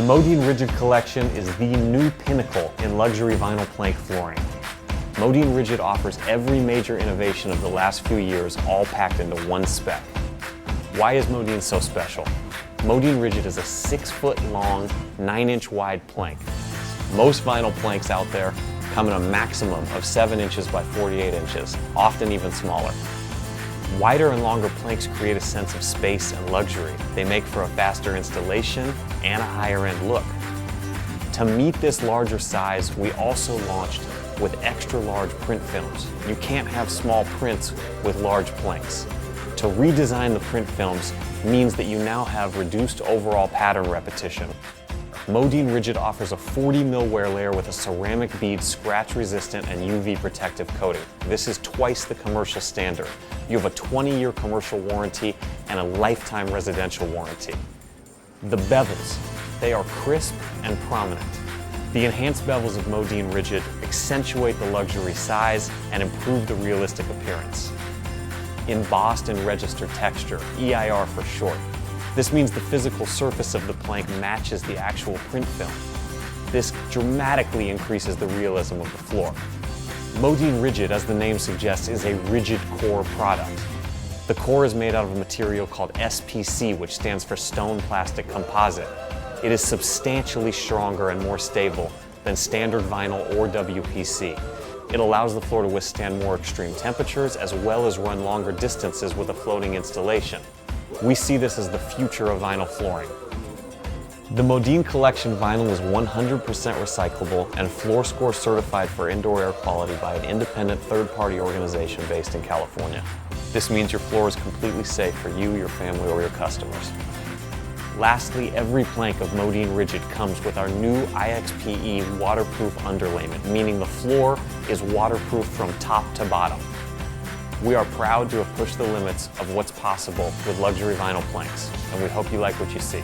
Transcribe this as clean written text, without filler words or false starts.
Modin Rigid collection is the new pinnacle in luxury vinyl plank flooring. Modin Rigid offers every major innovation of the last few years all packed into one spec. Why is Modin so special? Modin Rigid is a 6-foot long, 9-inch wide plank. Most vinyl planks out there come in a maximum of 7 inches by 48 inches, often even smaller. Wider and longer planks create a sense of space and luxury. They make for a faster installation and a higher end look. To meet this larger size, we also launched with extra large print films. You can't have small prints with large planks. To redesign the print films means that you now have reduced overall pattern repetition. Modin Rigid offers a 40 mil wear layer with a ceramic bead, scratch resistant and UV protective coating. This is twice the commercial standard. You have a 20-year commercial warranty and a lifetime residential warranty. The bevels, they are crisp and prominent. The enhanced bevels of Modin Rigid accentuate the luxury size and improve the realistic appearance. Embossed and registered texture, EIR for short. This means the physical surface of the plank matches the actual print film. This dramatically increases the realism of the floor. Modin Rigid, as the name suggests, is a rigid core product. The core is made out of a material called SPC, which stands for stone plastic composite. It is substantially stronger and more stable than standard vinyl or WPC. It allows the floor to withstand more extreme temperatures as well as run longer distances with a floating installation. We see this as the future of vinyl flooring. The Modin Collection vinyl is 100% recyclable and Floor Score certified for indoor air quality by an independent third-party organization based in California. This means your floor is completely safe for you, your family, or your customers. Lastly, every plank of Modin Rigid comes with our new IXPE waterproof underlayment, meaning the floor is waterproof from top to bottom. We are proud to have pushed the limits of what's possible with luxury vinyl planks, and we hope you like what you see.